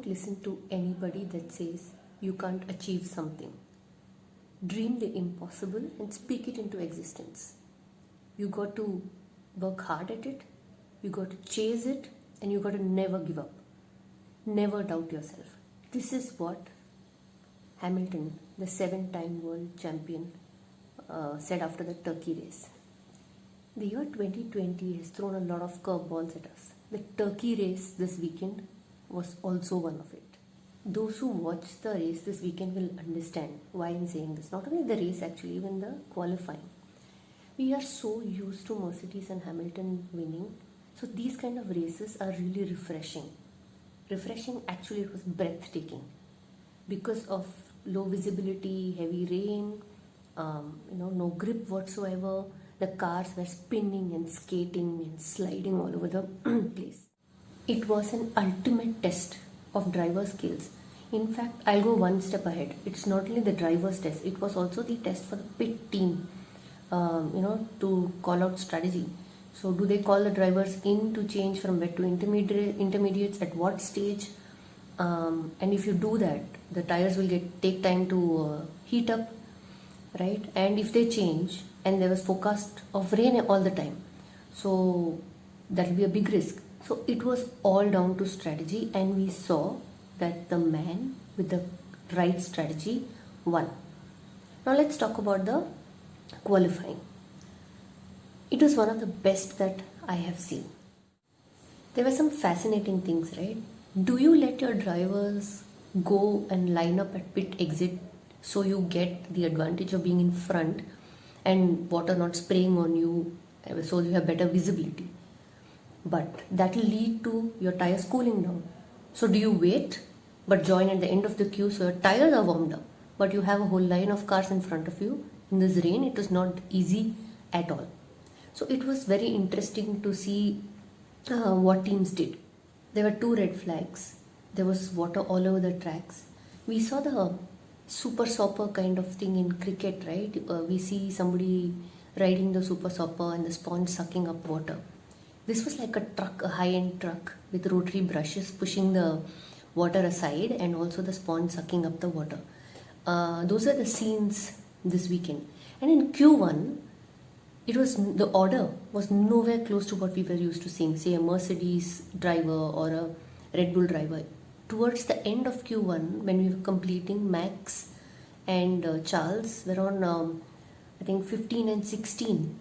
listen to anybody that says you can't achieve something. Dream the impossible and speak it into existence. You got to work hard at it, you got to chase it, and you got to never give up. Never doubt yourself. This is what Hamilton, the 7-time world champion, said after the Turkey race. The year 2020 has thrown a lot of curveballs at us. The Turkey race this weekend was also one of it. Those who watch the race this weekend will understand why I'm saying this. Not only the race, actually, even the qualifying. We are so used to Mercedes and Hamilton winning. So these kind of races are really refreshing. Refreshing, actually, it was breathtaking. Because of low visibility, heavy rain, no grip whatsoever, the cars were spinning and skating and sliding all over the place. It was an ultimate test of driver skills. In fact, I'll go one step ahead. It's not only the driver's test, it was also the test for the pit team, to call out strategy. So do they call the drivers in to change from wet to intermediates at what stage? And if you do that, the tires will take time to heat up, right? And if they change, and there was forecast of rain all the time, so that will be a big risk. So it was all down to strategy, and we saw that the man with the right strategy won. Now let's talk about the qualifying. It was one of the best that I have seen. There were some fascinating things, right? Do you let your drivers go and line up at pit exit so you get the advantage of being in front and water not spraying on you, so you have better visibility? But that will lead to your tires cooling down. So do you wait but join at the end of the queue so your tires are warmed up, but you have a whole line of cars in front of you? In this rain, it was not easy at all. So it was very interesting to see what teams did. There were 2 red flags. There was water all over the tracks. We saw the super sopper kind of thing in cricket, right? We see somebody riding the super sopper and the sponge sucking up water. This was like a truck, a high-end truck with rotary brushes pushing the water aside and also the sponge sucking up the water. Those are the scenes this weekend. And in Q1, the order was nowhere close to what we were used to seeing, say a Mercedes driver or a Red Bull driver. Towards the end of Q1, when we were completing, Max and Charles were on, 15 and 16.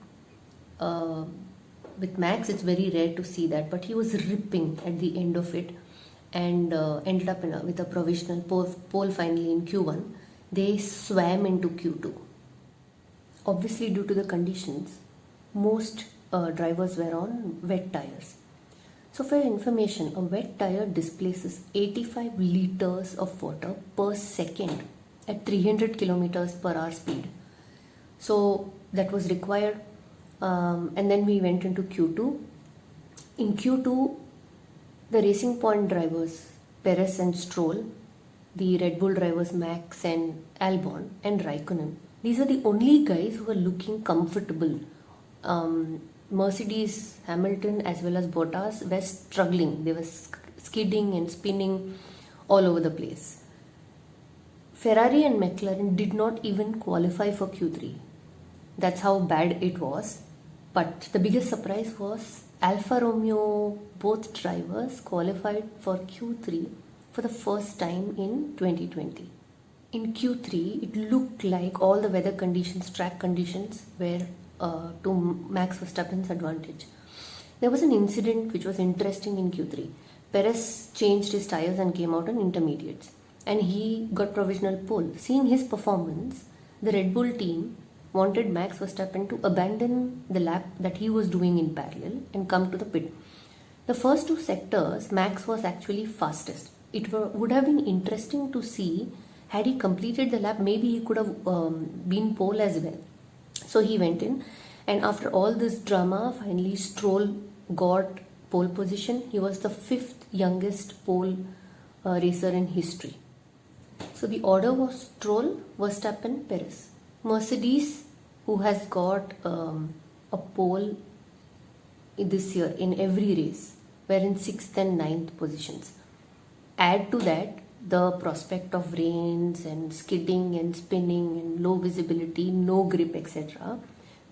With Max, it's very rare to see that, but he was ripping at the end of it and ended up with a provisional pole finally in Q1. They swam into Q2. Obviously, due to the conditions, most drivers were on wet tires. So for your information, a wet tire displaces 85 liters of water per second at 300 kilometers per hour speed. So that was required. And then we went into Q2. In Q2, the Racing Point drivers, Perez and Stroll, the Red Bull drivers, Max and Albon, and Raikkonen, these are the only guys who were looking comfortable. Mercedes, Hamilton as well as Bottas were struggling. They were skidding and spinning all over the place. Ferrari and McLaren did not even qualify for Q3. That's how bad it was. But the biggest surprise was Alfa Romeo, both drivers qualified for Q3 for the first time in 2020. In Q3, it looked like all the weather conditions, track conditions were to Max Verstappen's advantage. There was an incident which was interesting in Q3. Perez changed his tires and came out on intermediates, and he got provisional pole. Seeing his performance, the Red Bull team wanted Max Verstappen to abandon the lap that he was doing in parallel and come to the pit. The first 2 sectors, Max was actually fastest. It would have been interesting to see, had he completed the lap, maybe he could have been pole as well. So he went in, and after all this drama, finally Stroll got pole position. He was the 5th youngest pole racer in history. So the order was Stroll, Verstappen, Perez. Mercedes, who has got a pole this year in every race, were in 6th and 9th positions. Add to that the prospect of rains and skidding and spinning and low visibility, no grip, etc.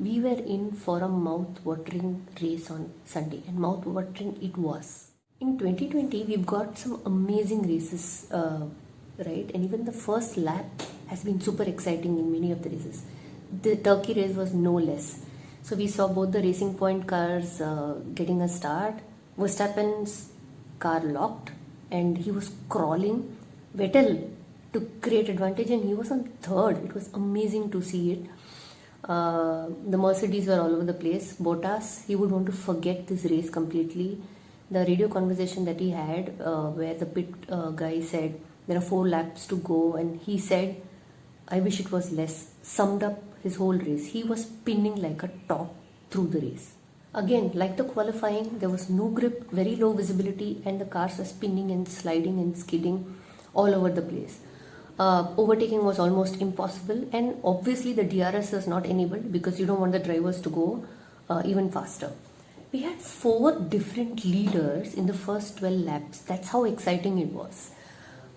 We were in for a mouth-watering race on Sunday, and mouth-watering it was. In 2020, we've got some amazing races, right? And even the first lap has been super exciting in many of the races. The Turkey race was no less. So we saw both the Racing Point cars getting a start. Verstappen's car locked and he was crawling. Vettel to create advantage and he was on third. It was amazing to see it. The Mercedes were all over the place. Bottas, he would want to forget this race completely. The radio conversation that he had, where the pit guy said there are 4 laps to go, and he said, "I wish it was less," summed up his whole race. He was spinning like a top through the race. Again, like the qualifying, there was no grip, very low visibility, and the cars were spinning and sliding and skidding all over the place. Overtaking was almost impossible, and obviously the DRS was not enabled because you don't want the drivers to go even faster. We had 4 different leaders in the first 12 laps. That's how exciting it was.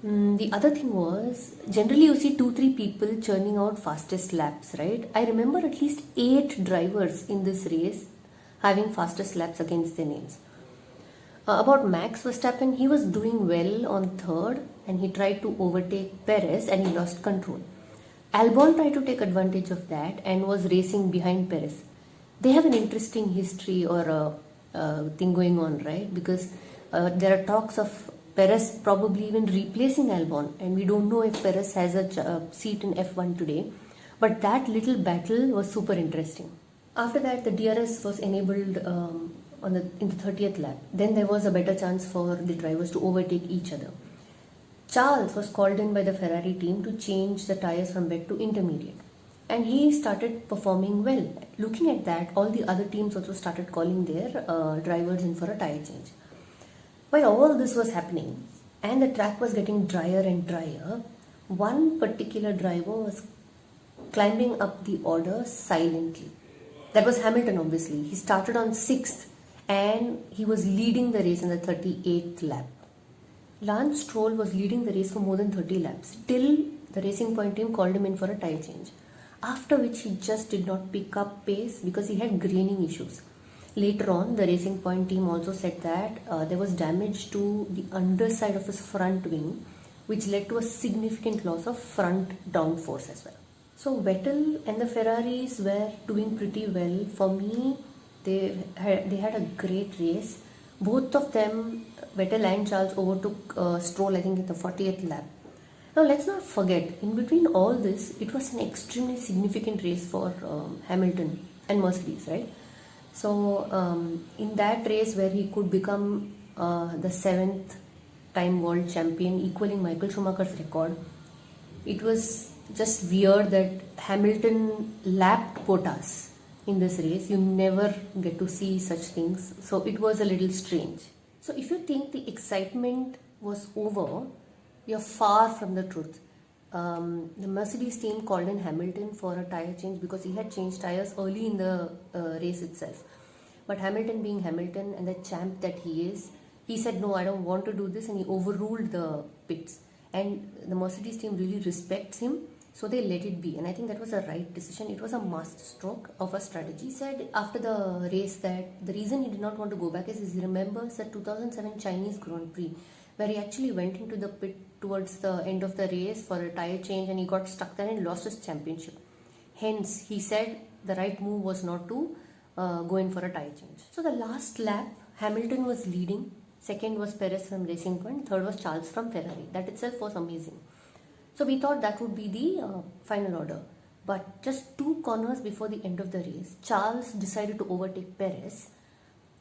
The other thing was, generally you see 2-3 people churning out fastest laps, right? I remember at least 8 drivers in this race having fastest laps against their names. About Max Verstappen, he was doing well on third and he tried to overtake Perez and he lost control. Albon tried to take advantage of that and was racing behind Perez. They have an interesting history or thing going on, right? Because there are talks of Perez probably even replacing Albon, and we don't know if Perez has a seat in F1 today. But that little battle was super interesting. After that, the DRS was enabled in the 30th lap. Then there was a better chance for the drivers to overtake each other. Charles was called in by the Ferrari team to change the tires from wet to intermediate. And he started performing well. Looking at that, all the other teams also started calling their drivers in for a tire change. While all this was happening and the track was getting drier and drier, one particular driver was climbing up the order silently. That was Hamilton, obviously. He started on 6th and he was leading the race in the 38th lap. Lance Stroll was leading the race for more than 30 laps till the Racing Point team called him in for a tire change. After which he just did not pick up pace because he had graining issues. Later on, the Racing Point team also said that there was damage to the underside of his front wing, which led to a significant loss of front downforce as well. So Vettel and the Ferraris were doing pretty well. For me, they had a great race. Both of them, Vettel and Charles, overtook Stroll, I think, at the 40th lap. Now let's not forget, in between all this, it was an extremely significant race for Hamilton and Mercedes, right? So in that race where he could become the 7th time world champion, equaling Michael Schumacher's record, it was just weird that Hamilton lapped Bottas in this race. You never get to see such things. So it was a little strange. So if you think the excitement was over, you're far from the truth. The Mercedes team called in Hamilton for a tire change because he had changed tires early in the race itself. But Hamilton, being Hamilton and the champ that he is, he said, "No, I don't want to do this," and he overruled the pits. And the Mercedes team really respects him, so they let it be. And I think that was a right decision. It was a masterstroke of a strategy. He said after the race that the reason he did not want to go back is he remembers the 2007 Chinese Grand Prix, where he actually went into the pit towards the end of the race for a tire change and he got stuck there and lost his championship. Hence, he said the right move was not to go in for a tire change. So the last lap, Hamilton was leading. Second was Perez from Racing Point. Third was Charles from Ferrari. That itself was amazing. So we thought that would be the final order. But just 2 corners before the end of the race, Charles decided to overtake Perez.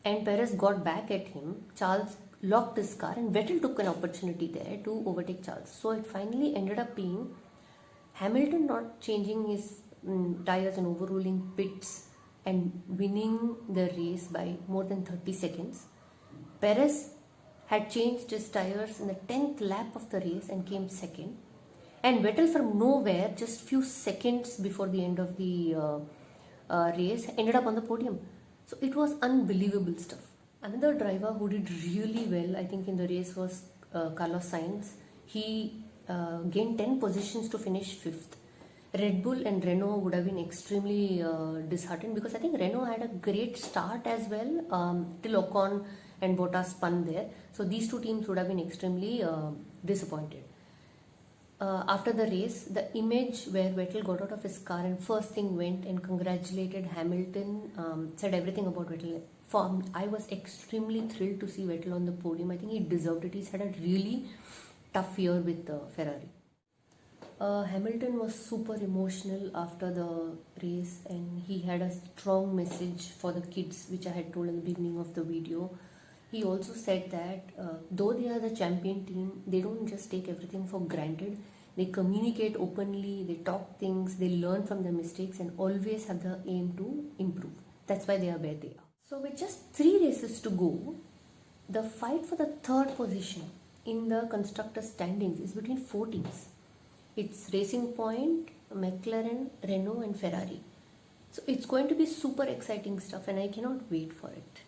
And Perez got back at him. Charles locked his car and Vettel took an opportunity there to overtake Charles. So it finally ended up being Hamilton not changing his tires and overruling pits and winning the race by more than 30 seconds. Perez had changed his tires in the 10th lap of the race and came second. And Vettel from nowhere, just few seconds before the end of the race, ended up on the podium. So it was unbelievable stuff. Another driver who did really well, I think, in the race was Carlos Sainz. He gained 10 positions to finish 5th. Red Bull and Renault would have been extremely disheartened, because I think Renault had a great start as well till Ocon and Bottas spun there. So these two teams would have been extremely disappointed. After the race, the image where Vettel got out of his car and first thing went and congratulated Hamilton, said everything about Vettel. I was extremely thrilled to see Vettel on the podium. I think he deserved it. He's had a really tough year with Ferrari. Hamilton was super emotional after the race, and he had a strong message for the kids, which I had told in the beginning of the video. He also said that though they are the champion team, they don't just take everything for granted. They communicate openly, they talk things, they learn from their mistakes, and always have the aim to improve. That's why they are where they are. So with just 3 races to go, the fight for the 3rd position in the constructor standings is between 4 teams. It's Racing Point, McLaren, Renault and Ferrari. So it's going to be super exciting stuff, and I cannot wait for it.